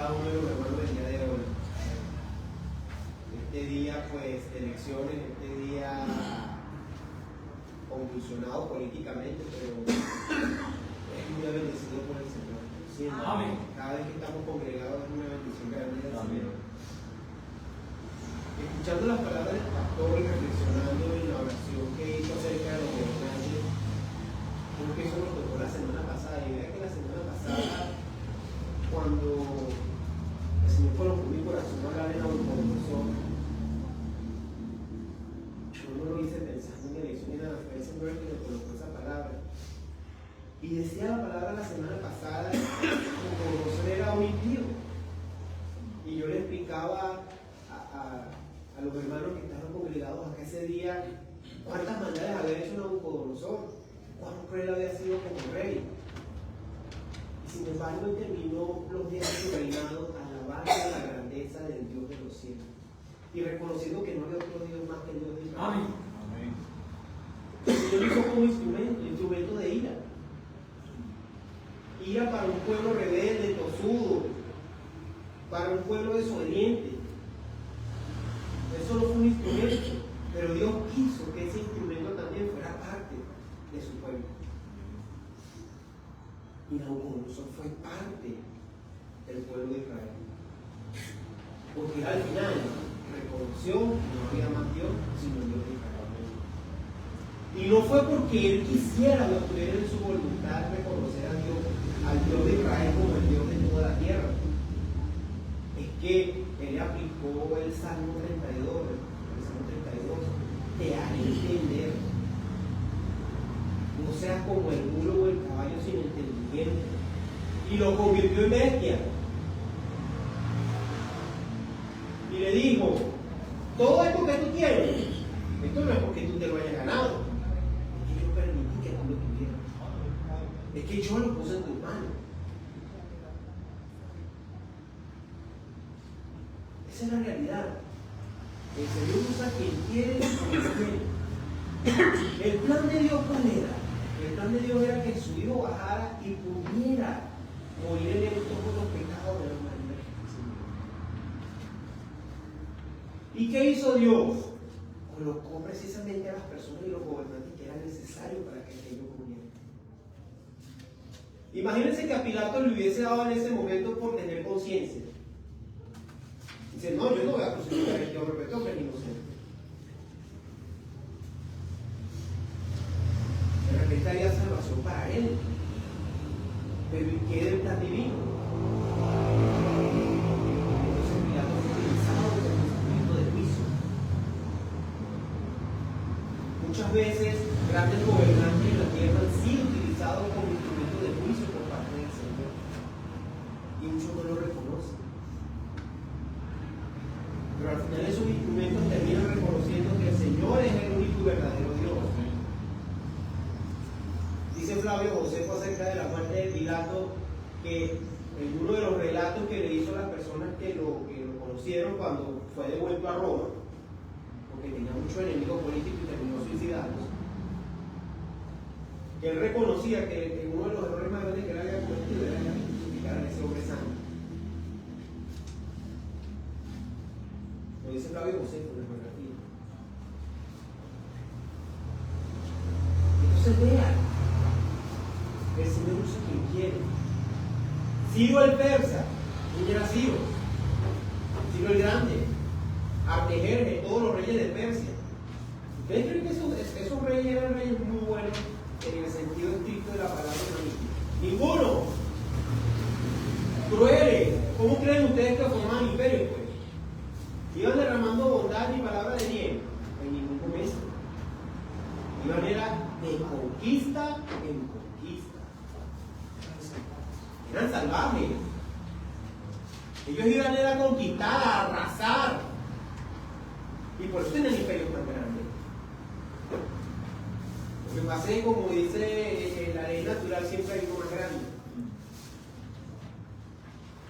cada uno de los hermanos del día de hoy. Este día, pues, de elecciones, este día convulsionado políticamente, pero es muy bendecido por el Señor. Siempre. Amén. Cada vez que estamos congregados es una bendición grande del Señor. Escuchando las palabras del pastor y reflexionando en la oración que hizo acerca de los gobernantes, creo que eso nos tocó la semana pasada. Y vea que la semana pasada, cuando el Señor colocó mi corazón a hablar en Nabucodonosor, yo no lo hice pensando en elección ni nada, fue el Señor el que me colocó esa palabra. Y decía la palabra la semana pasada, Nabucodonosor era un impío. Y yo le explicaba a los hermanos que estaban congregados acá ese día cuántas maldades había hecho Nabucodonosor, cuán cruel había sido como rey. Y sin embargo, él terminó los días de su reinado alabando la grandeza del Dios de los cielos y reconociendo que no había otro Dios más que el Dios de Israel. Amén. El Señor hizo como instrumento de ira. Ira para un pueblo rebelde, tosudo, para un pueblo desobediente. Eso no fue un instrumento, pero Dios quiso que ese instrumento también fuera parte de su pueblo. Y Nabucodonosor fue parte del pueblo de Israel. Porque al final reconoció que no había más Dios sino Dios de Israel. Y no fue porque él quisiera o estuviera en su voluntad reconocer a Dios, al Dios de Israel como el Dios de toda la tierra. Es que él aplicó el Salmo 32, el Salmo 32, te haré entender. No seas como el mulo o el caballo sin entendimiento. Y lo convirtió en bestia. Y le dijo, todo esto que tú tienes, esto no es porque tú te lo hayas ganado. Es que yo permití que tú lo tuvieras. Es que yo lo puse en tus manos. Esa es la realidad. El Señor usa a quien quiere y quien quiere. El plan de Dios, ¿cuál era? El plan de Dios era que su Hijo bajara y pudiera morir en él todos los pecados de la humanidad. ¿Y qué hizo Dios? Colocó precisamente a las personas y los gobernantes que eran necesarios para que ellos murieran. Imagínense que a Pilato le hubiese dado en ese momento por tener conciencia. Dice, no, yo no voy a crucificar a este hombre, pero este hombre es inocente. De repente había salvación para él. Pero ¿y qué del plan divino? Entonces Pilato fue utilizado como instrumento de juicio. Muchas veces grandes gobernantes en la tierra han sido utilizados como instrumento de juicio por parte del Señor. Y muchos no lo reconocen. Pero al final esos instrumentos terminan reconociendo que el Señor es el único y verdadero Dios. Dice Flavio Josefo acerca de la muerte de Pilato que en uno de los relatos que le hizo a las personas que lo conocieron cuando fue devuelto a Roma, porque tenía mucho enemigo político y terminó suicidándose, que él reconocía que uno de los errores más grandes que él había cometido era crucificar a ese hombre santo. Lo dice Flavio Josefo en la biografía. Entonces vean, el Señor usa quien quiere. Ciro el persa, ¿quién era Ciro? Ciro el grande, Artajerjes, todos los reyes de Persia. ¿Ustedes creen que esos reyes eran reyes muy buenos en el sentido estricto de la palabra? Ninguno. Crueles. ¿Cómo creen ustedes que formaban imperios? Pues iban derramando bondad y palabra de bien en ningún momento. Iban era de conquista en conquista. Eran salvajes. Ellos iban a conquistar, a arrasar. Y por eso tenían imperios tan grandes. Lo que pasa es, como dice la ley natural, siempre hay uno más grande.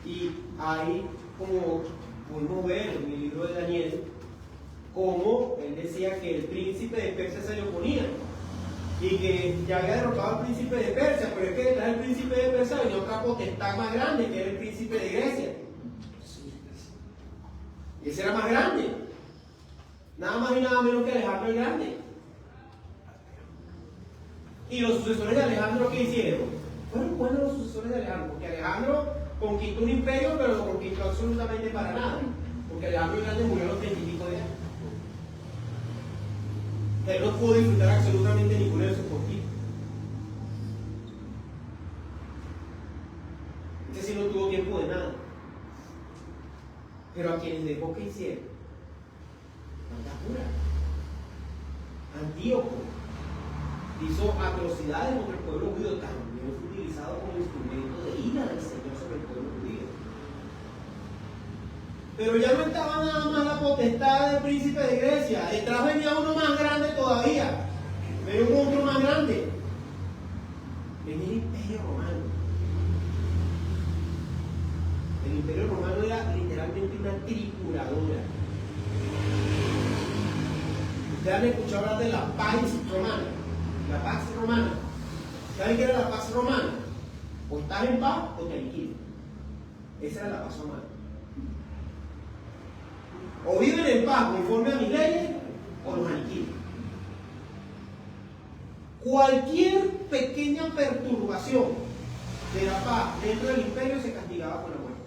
Y hay, como pudimos ver en el libro de Daniel, como él decía que el príncipe de Persia se le oponía y que ya había derrotado al príncipe de Persia, pero es que detrás del príncipe de Persia venía otra potestad más grande que era el príncipe de Grecia. Y ese era más grande. Nada más y nada menos que Alejandro el Grande. Y los sucesores de Alejandro, ¿qué hicieron? Fueron buenos los sucesores de Alejandro, porque Alejandro conquistó un imperio, pero lo conquistó absolutamente para nada. Porque Alejandro el Grande murió a los 30 y pico de años. Él no pudo disfrutar absolutamente ninguno de sus conquistas. Este sí no tuvo tiempo de nada. Pero a quienes dejó que hicieron, pura. Antíoco hizo atrocidades contra el pueblo judío, también fue utilizado como instrumento de ira del Señor sobre el pueblo judío. Pero ya no estaba nada más la potestad del príncipe de Grecia, detrás venía uno más grande todavía, venía un monstruo más grande, venía el Imperio Romano. El Imperio Romano era literalmente una trituradora. Ustedes han escuchado hablar de la Pax Romana. La Pax Romana. ¿Saben qué era la Pax Romana? O estás en paz o te aniquilan. Esa era la Pax Romana. O viven en paz conforme a mis leyes o los aniquilan. Cualquier pequeña perturbación de la paz dentro del imperio se castigaba con la muerte.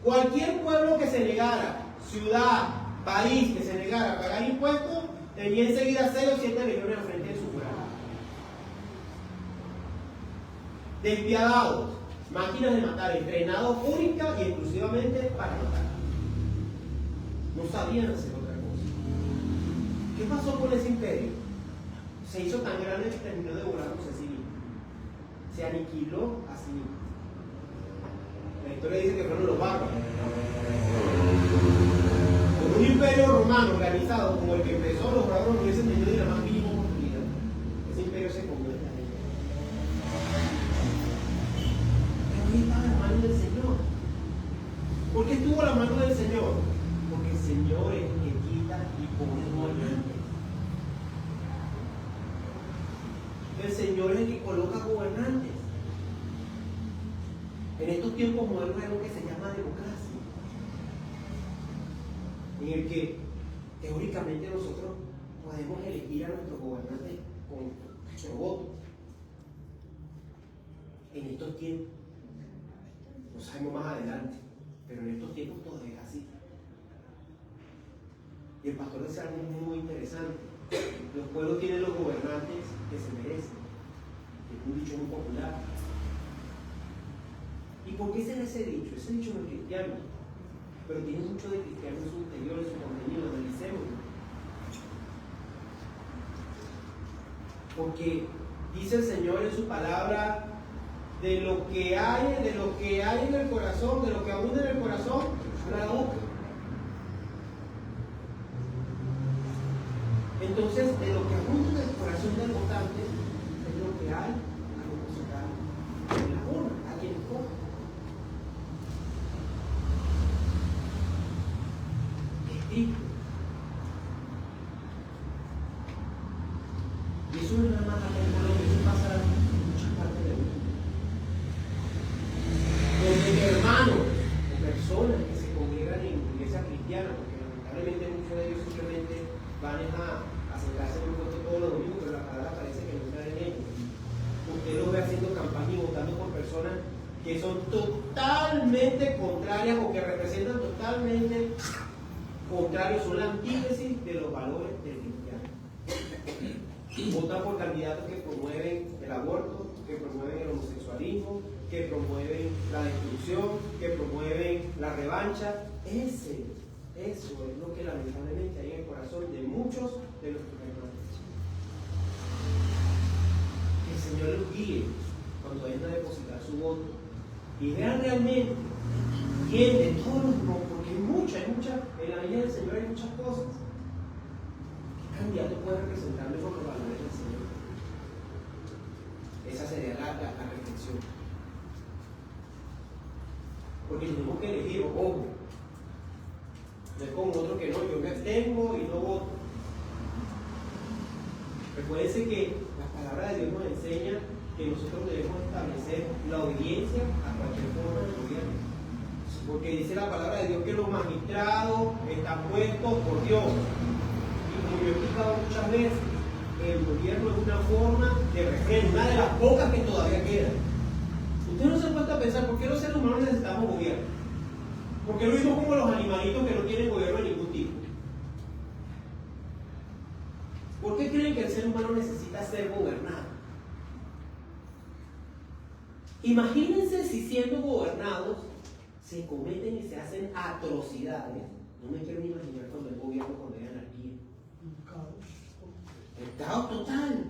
Cualquier pueblo que se negara, ciudad, país que se negara a pagar impuestos, tenía enseguida 6 o 7 legiones al frente de su jurado. Despiadados, máquinas de matar, entrenados única y exclusivamente para matar. No sabían hacer otra cosa. ¿Qué pasó con ese imperio? Se hizo tan grande que terminó devorándose a sí mismo. Se aniquiló a sí mismo. La historia dice que fueron los bárbaros. Con un imperio romano organizado como el que empezó, los bárbaros no hubiesen tenido ni la más mínima oportunidad. Ese imperio se comió esta gente. Pero ahí estaba la mano del Señor. ¿Por qué estuvo la mano del Señor? Porque el Señor es el que quita y pone gobernantes. El Señor es el que coloca gobernantes. En estos tiempos modernos hay lo que se llama democracia, en el que teóricamente nosotros podemos elegir a nuestros gobernantes con nuestro voto. En estos tiempos, no sabemos más adelante, pero en estos tiempos todavía es así. Y el pastor dice algo muy interesante: los pueblos tienen los gobernantes que se merecen. Es un dicho muy popular. ¿Y por qué se da ese dicho? Ese dicho no es cristiano, pero tiene mucho de cristiano en su interior, en su contenido, analicémoslo. Porque dice el Señor en su palabra, de lo que hay en el corazón, de lo que abunda en el corazón, habla la boca. Entonces, de lo que abunda en el corazón del votante, es lo que hay a depositar en la urna, a quien escoge. Y eso no es nada más acá en Colombia, eso pasa en muchas partes del mundo. Donde hermanos o personas que se congregan en iglesia cristiana, porque lamentablemente muchos de ellos simplemente van a sentarse en un puesto todos los domingos, pero la palabra parece que no está en ellos. Usted los ve haciendo campaña y votando por personas que son totalmente contrarias o que representan totalmente contrarios, son la antítesis de los valores del cristiano. Votan por candidatos que promueven el aborto, que promueven el homosexualismo, que promueven la destrucción, que promueven la revancha. Eso es lo que lamentablemente hay en el corazón de muchos de nuestros hermanos. Que el Señor los guíe cuando vayan a depositar su voto y vean realmente quién de todos los grupos, porque hay muchas, en la vida del Señor hay muchas cosas. ¿Qué candidato puede representar mejor los valores del Señor? Esa sería la reflexión. Porque tenemos que elegir, ojo, no es como otro que no, yo me abstengo y no voto. Recuérdense que la palabra de Dios nos enseña que nosotros debemos establecer la obediencia a cualquier forma de gobierno. Eso Porque dice la palabra de Dios que los magistrados están puestos por Dios. Y como yo he explicado muchas veces, el gobierno es una forma de refreno, una de las pocas que todavía quedan. Usted no se puede a pensar por qué los seres humanos necesitamos gobierno. Porque lo mismo como los animalitos que no tienen gobierno de ningún tipo. ¿Por qué creen que el ser humano necesita ser gobernado? Imagínense si siendo gobernados se cometen y se hacen atrocidades. No me quiero ni imaginar cuando el gobierno, cuando hay anarquía. El caos total.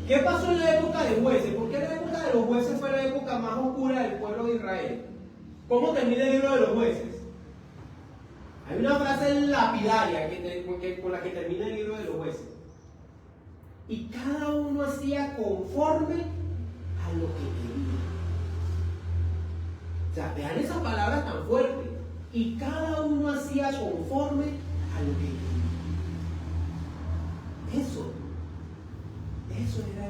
¿Qué pasó en la época de jueces? ¿Por qué la época de los jueces fue la época más oscura del pueblo de Israel? ¿Cómo termina el libro de los jueces? Hay una frase lapidaria con la que termina el libro de los jueces. Y cada uno hacía conforme a lo que quería. O sea, vean esas palabras tan fuertes. Y cada uno hacía conforme a lo que quería. Eso era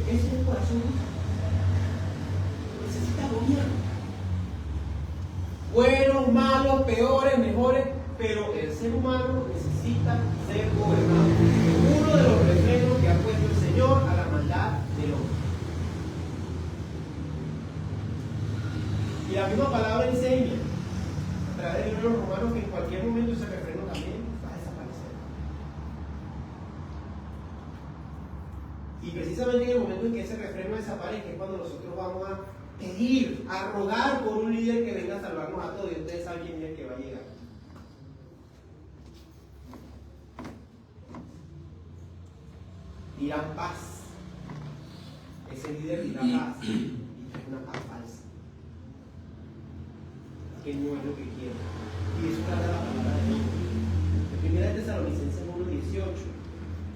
ese es el corazón. Necesita gobierno. Buenos, malos, peores, mejores, pero el ser humano necesita ser gobernado. Uno de los refrenos que ha puesto el Señor a la maldad del hombre. Y la misma palabra enseña, a través del libro de los Romanos, que en cualquier momento ese refreno también va a desaparecer. Y precisamente en el momento en que ese refreno desaparezca es cuando nosotros vamos a pedir, a rogar por un líder que venga a salvarnos a todos. Y ustedes saben quién es el que va a llegar. Dirán paz. Ese líder dirá paz. Y es una paz falsa. Que no es lo que quiere. Y eso trata la palabra de Dios. En Primera de Tesalonicenses 1:18,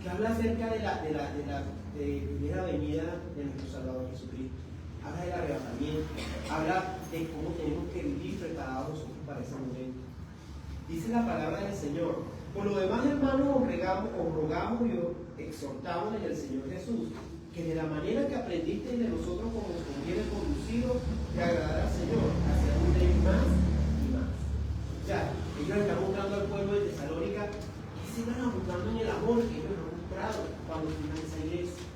que habla acerca de la primera venida de nuestro Salvador Jesucristo. Habla del arrebatamiento, habla de cómo tenemos que vivir preparados nosotros para ese momento. Dice la palabra del Señor: por lo demás, hermanos, os rogamos y exhortamos en el Señor Jesús, que de la manera que aprendisteis de nosotros como nos conviene conducido de agradar al Señor, hacia donde más y más. O sea, ellos están mostrando al pueblo de Tesalónica que se van abundando en el amor que ellos han mostrado cuando fundan esa iglesia.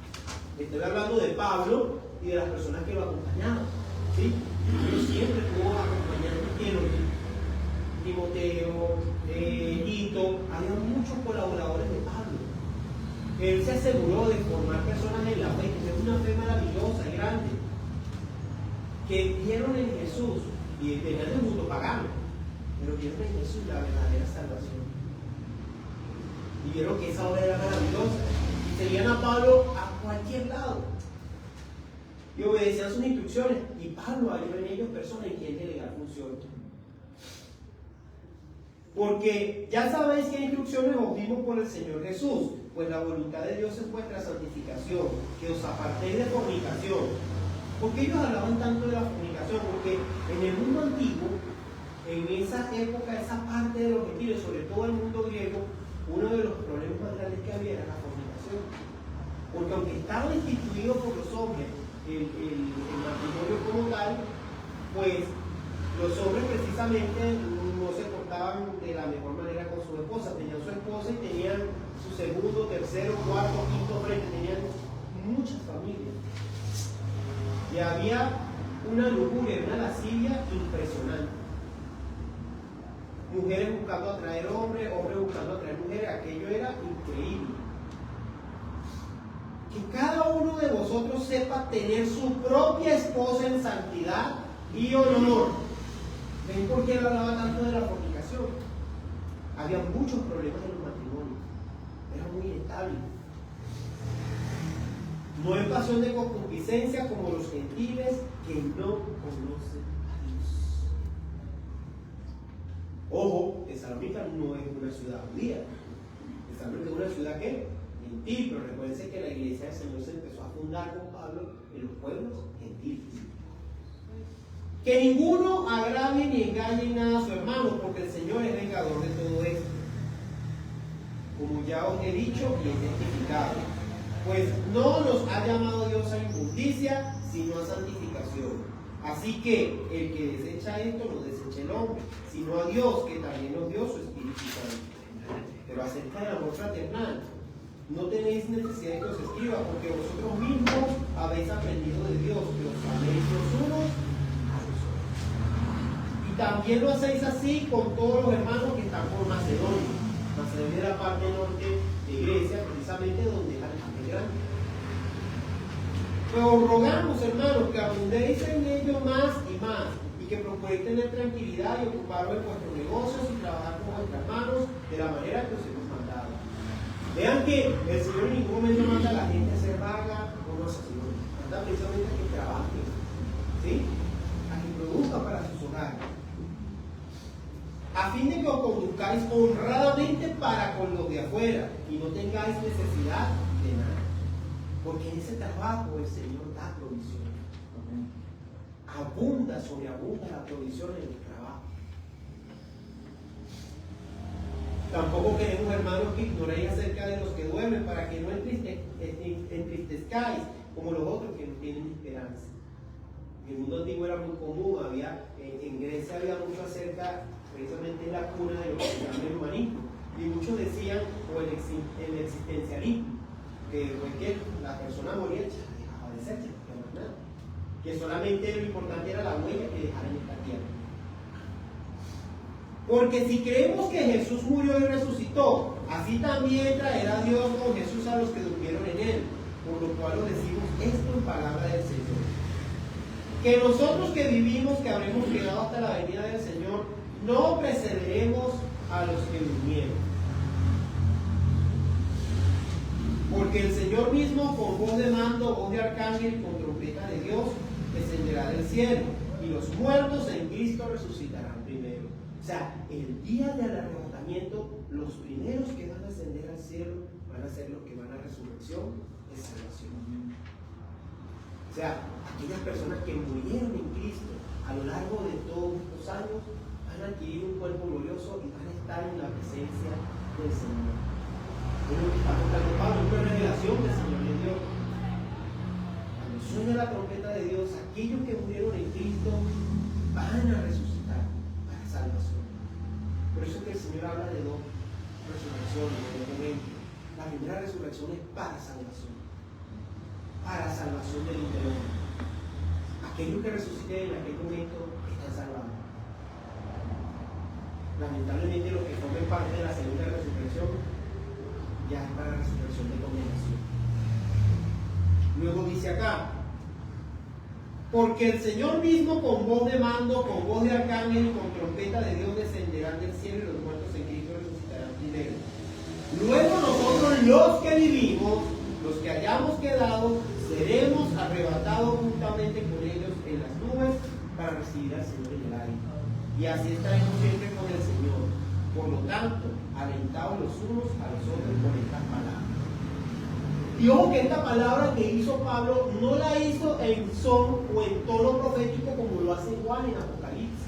Estoy hablando de Pablo y de las personas que lo acompañaban, ¿sí? Pero siempre tuvo acompañantes llenos. Timoteo, Tito, había muchos colaboradores de Pablo. Él se aseguró de formar personas en la fe, que es una fe maravillosa y grande, que vieron en Jesús, y venían del mundo pagano, pero vieron en Jesús la verdadera salvación. Y vieron que esa obra era maravillosa. Y seguían a Pablo a cualquier lado. Y obedecían sus instrucciones. Y Pablo halló en ellos personas en quien delegar funciones. Porque ya sabéis qué instrucciones os dimos por el Señor Jesús. Pues la voluntad de Dios es vuestra santificación, que os apartéis de fornicación. ¿Por qué ellos hablaban tanto de la fornicación? Porque en el mundo antiguo, en esa época, esa parte de los gentiles, sobre todo el mundo griego, uno de los problemas más grandes que había era la fornicación. Porque aunque estaba instituido por los hombres el matrimonio como tal, pues los hombres precisamente no se portaban de la mejor manera con su esposa. Tenían su esposa y tenían su segundo, tercero, cuarto, quinto frente, tenían muchas familias. Y había una lujuria, una lascivia impresionante. Mujeres buscando atraer hombres, hombres buscando atraer mujeres, aquello era increíble. Que cada uno de vosotros sepa tener su propia esposa en santidad y honor. ¿Ven por qué él hablaba tanto de la fornicación? Había muchos problemas en los matrimonios. Era muy inestable. No en pasión de concupiscencia como los gentiles que no conocen a Dios. Ojo, Tesalónica no es una ciudad judía. Tesalónica es una ciudad que gentil, pero recuerden que la iglesia del Señor se empezó a fundar con Pablo en los pueblos gentiles. Que ninguno agrave ni engañe en nada a su hermano, porque el Señor es vengador de todo esto. Como ya os he dicho y he testificado, pues no nos ha llamado Dios a injusticia, sino a santificación. Así que el que desecha esto no desecha el hombre, sino a Dios, que también nos dio su Espíritu Santo. Pero acerca del amor fraternal, no tenéis necesidad de que os escriba, porque vosotros mismos habéis aprendido de Dios, que os améis los unos a los otros. Y también lo hacéis así con todos los hermanos que están por Macedonia. Macedonia es la parte norte de Grecia, precisamente donde es Alejandro Grande. Pero os rogamos, hermanos, que abundéis en ello más y más, y que procuréis tener tranquilidad y ocuparos en vuestros negocios y trabajar con vuestras manos de la manera que os hemos mandado. Vean que el Señor en ningún momento manda a la gente a ser vaga o no asesino. Manda precisamente a que trabaje, ¿sí? A que produzca para sus hogares. A fin de que os conduzcáis honradamente para con los de afuera y no tengáis necesidad de nada. Porque en ese trabajo el Señor da provisión. Abunda, sobreabunda la provisión en el trabajo. Tampoco queremos, hermanos, que ignoréis acerca de los que duermen, para que no entristezcáis como los otros que no tienen esperanza. En el mundo antiguo era muy común, en Grecia había mucho acerca, precisamente, la cuna de lo que se llama el humanismo. Y muchos decían, o el existencialismo, que la persona moría y dejaba de ser, que solamente lo importante era la huella que dejara en esta tierra. Porque si creemos que Jesús murió y resucitó, así también traerá Dios con Jesús a los que durmieron en él, por lo cual os decimos esto en palabra del Señor. Que nosotros que vivimos, que habremos quedado hasta la venida del Señor, no precederemos a los que durmieron. Porque el Señor mismo, con voz de mando, voz de arcángel y con trompeta de Dios, descenderá del cielo, y los muertos en Cristo resucitarán primero. O sea, el día del arrebatamiento, los primeros que van a ascender al cielo van a ser los que van a resurrección de salvación. O sea, aquellas personas que murieron en Cristo a lo largo de todos estos años van a adquirir un cuerpo glorioso y van a estar en la presencia del Señor. Es lo que está contando Pablo, es una revelación que el Señor le dio. Cuando suena la trompeta de Dios, aquellos que murieron en Cristo van a resucitar para salvación. Por eso es que el Señor habla de dos resurrecciones en el momento. La primera resurrección es para salvación del interior. Aquellos que resuciten en aquel momento están salvados. Lamentablemente, los que formen parte de la segunda resurrección ya es para la resurrección de condenación. Luego dice acá: porque el Señor mismo, con voz de mando, con voz de arcángel y con trompeta de Dios, descenderán del cielo, y los muertos en Cristo resucitarán primero. Luego nosotros, los que vivimos, los que hayamos quedado, seremos arrebatados juntamente con ellos en las nubes para recibir al Señor en el aire. Y así estaremos siempre con el Señor. Por lo tanto, alentados los unos a los otros con estas palabras. Y ojo que esta palabra que hizo Pablo no la hizo en son o en tono profético como lo hace Juan en Apocalipsis.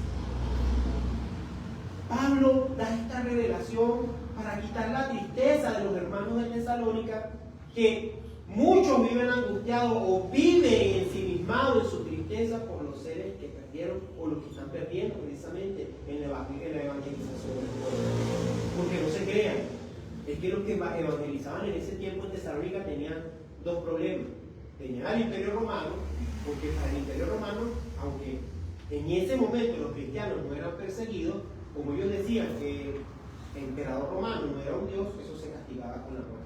Pablo da esta revelación para quitar la tristeza de los hermanos de Tesalónica, que muchos viven angustiados o viven ensimismados en su tristeza por los seres que perdieron o los que están perdiendo precisamente en la evangelización del pueblo. Porque no se crean, es que los que evangelizaban en ese tiempo en Tesalónica tenían dos problemas. Tenían al Imperio Romano, porque para el Imperio Romano, aunque en ese momento los cristianos no eran perseguidos, como ellos decían que el emperador romano no era un dios, eso se castigaba con la muerte.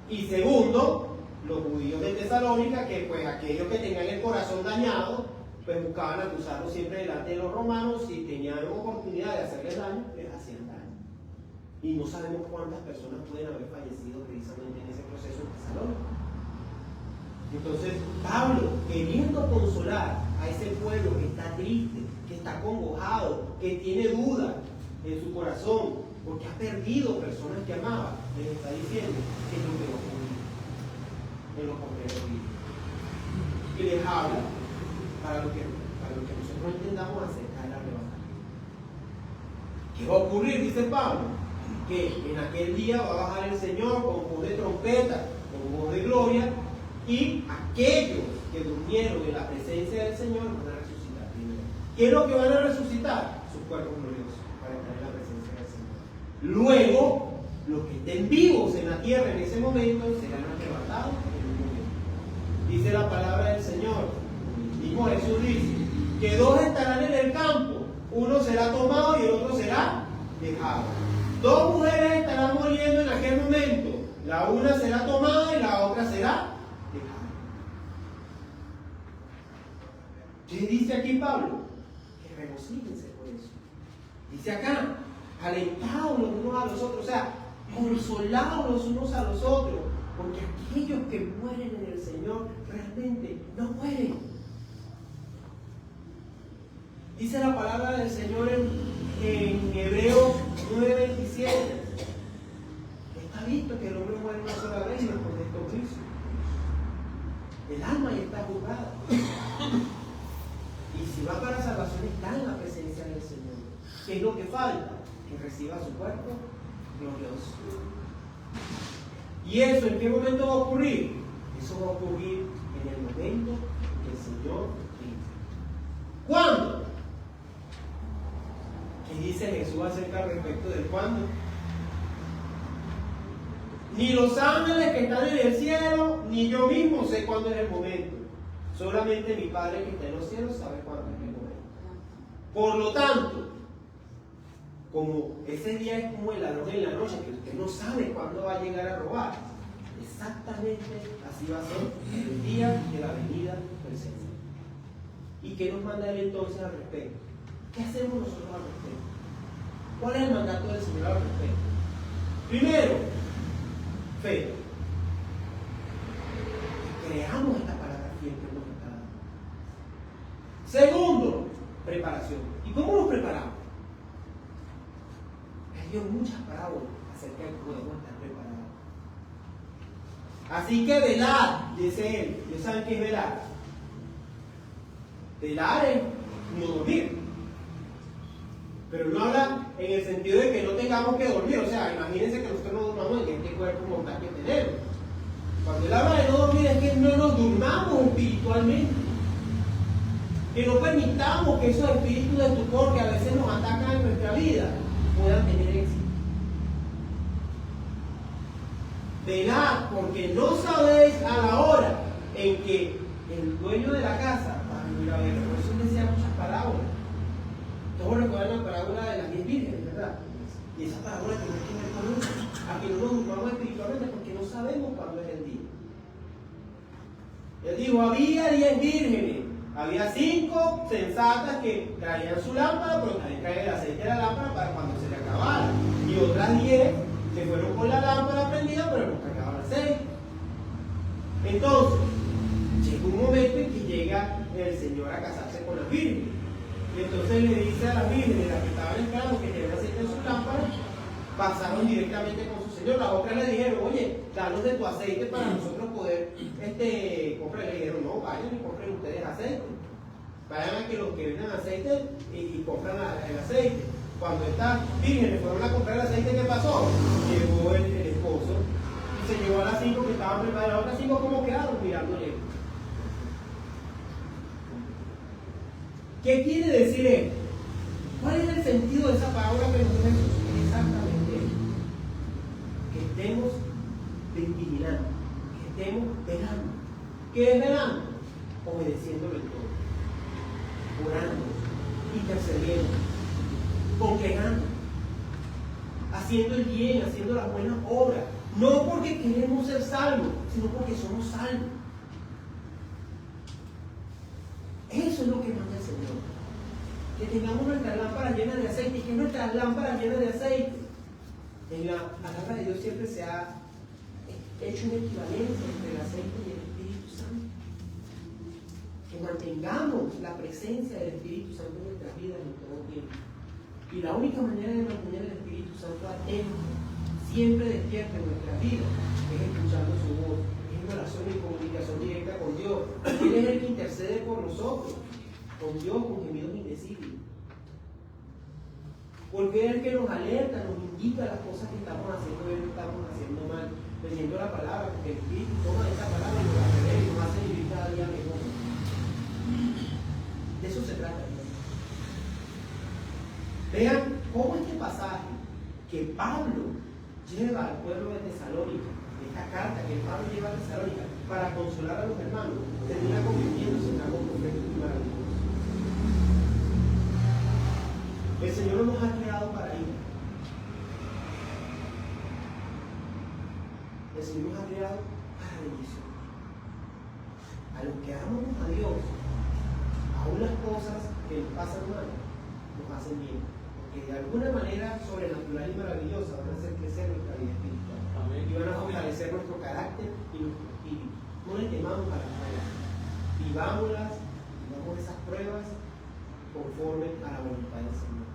Y segundo, los judíos de Tesalónica, que pues aquellos que tenían el corazón dañado, pues buscaban acusarlos siempre delante de los romanos, y tenían oportunidad de hacerles daño, les hacían daño. Y no sabemos cuántas personas pueden haber fallecido precisamente en ese proceso en Tesalónica. Entonces, Pablo, queriendo consolar a ese pueblo que está triste, que está acongojado, que tiene dudas en su corazón, porque ha perdido personas que amaba, les está diciendo que es lo que va a ocurrir en los posteriores días. Y les habla para lo que nosotros entendamos acerca del arrebatamiento. ¿Qué va a ocurrir? Dice Pablo, que en aquel día va a bajar el Señor con voz de trompeta, con voz de gloria, y aquellos que durmieron en la presencia del Señor van a resucitar primero. ¿Qué es lo que van a resucitar? Sus cuerpos gloriosos para estar en la presencia del Señor. Luego, los que estén vivos en la tierra en ese momento serán arrebatados en un momento. Dice la palabra del Señor, mismo Jesús dice, que dos estarán en el campo, uno será tomado y el otro será dejado. Dos mujeres estarán muriendo en aquel momento, la una será tomada y la otra será dejada. ¿Qué dice aquí Pablo? Que regocíjense por eso. Dice acá, alentados los unos a los otros, o sea, consolados los unos a los otros, porque aquellos que mueren en el Señor realmente no mueren. Dice la palabra del Señor en Hebreos 9:27. Está visto que el hombre muere una sola vez y después de estos juicios. El alma ya está juzgada. Y si va para salvación está en la presencia del Señor. ¿Qué es lo que falta? Que reciba su cuerpo glorioso. ¿Y eso en qué momento va a ocurrir? Eso va a ocurrir en el momento que el Señor viene. ¿Cuándo? ¿Qué dice Jesús acerca al respecto del cuándo? Ni los ángeles que están en el cielo, ni yo mismo sé cuándo es el momento. Solamente mi Padre que está en los cielos sabe cuándo es el momento. Por lo tanto, como ese día es como el ladrón en la noche, que usted no sabe cuándo va a llegar a robar, exactamente así va a ser el día de la venida del Señor. ¿Y qué nos manda Él entonces al respecto? ¿Qué hacemos nosotros al respecto? ¿Cuál es el mandato del Señor al respecto? Primero, fe. Que creamos esta palabra fiel que nos está dando. Segundo, preparación. ¿Y cómo nos preparamos? Hay muchas parábolas acerca de cómo debemos estar preparados. Así que velad, dice Él. ¿Ustedes saben qué es velar? Velar es no dormir. Pero no habla en el sentido de que no tengamos que dormir. O sea, imagínense que nosotros no durmamos en este cuerpo mortal que tenemos. Cuando Él habla de no dormir es que no nos durmamos espiritualmente. Que no permitamos que esos espíritus de estupor que a veces nos atacan en nuestra vida puedan tener éxito. Velad, porque no sabéis a la hora en que el dueño de la casa va a venir a ver. Por eso decía muchas parábolas. Todos recuerdan la parábola de las 10 vírgenes, ¿verdad? Y esa parábola tiene que ver con eso, a que no nos durmamos espiritualmente porque no sabemos cuándo es el día. Él dijo, había 10 vírgenes, había 5 sensatas que traían su lámpara, pero también traían el aceite de la lámpara para cuando se le acabara. Y otras 10 se fueron con la lámpara prendida, pero no cargaban aceite. Entonces, llegó un momento en que llega el Señor a casarse con las vírgenes. Y entonces le dice a las vírgenes, las que estaban esperando que tenían aceite en sus lámparas, pasaron directamente con su Señor. Las otras le dijeron, oye, danos de tu aceite para nosotros poder comprar. Le dijeron, no, vayan y compren ustedes aceite. Vayan a que los que vendan aceite y compran el aceite. Cuando estas vírgenes fueron a comprar el aceite, ¿qué pasó? Llegó el esposo y se llevó a las 5 que estaban preparadas. Las otras 5, ¿cómo quedaron? Mirándole. ¿Qué quiere decir esto? ¿Cuál es el sentido de esa parábola que nos dice Jesús? Exactamente eso. Que estemos vigilando, que estemos velando. ¿Qué es velando? Obedeciéndolo en todo. Orando, intercediendo, congregando, haciendo el bien, haciendo las buenas obras. No porque queremos ser salvos, sino porque somos salvos. Eso es lo que manda el Señor. Que tengamos nuestras lámparas llenas de aceite. ¿Y que nuestras lámparas llenas de aceite? En la palabra de Dios siempre se ha hecho una equivalencia entre el aceite y el Espíritu Santo. Que mantengamos la presencia del Espíritu Santo en nuestras vidas en todo tiempo. Y la única manera de mantener el Espíritu Santo atento, siempre despierto en nuestras vidas, es escuchando su voz. Relación y comunicación directa con Dios. Él es el que intercede por nosotros, con Dios, con gemidos indecibles. Porque es el que nos alerta, nos indica las cosas que estamos haciendo bien, que estamos haciendo mal, leyendo la palabra, porque el Espíritu toma esa palabra y nos la revela y nos hace vivir cada día mejor. trata. Vean cómo este pasaje que Pablo lleva al pueblo de Tesalónica, esta carta que Pablo lleva a Tesalónica para consolar a los hermanos, termina convirtiéndose en algo profético y maravilloso. El Señor no nos ha creado para ir. El Señor nos ha creado para bendición. A los que amamos a Dios, aún las cosas que nos pasan mal, nos hacen bien. Porque de alguna manera sobrenatural y maravillosa van a hacer crecer nuestra vida espiritual. Amén. Y van a fortalecer nuestro carácter y nuestro espíritu. No le temamos a las pruebas. Vivamos esas pruebas conforme a la voluntad del Señor.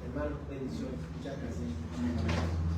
Hermanos, bendiciones. Muchas gracias.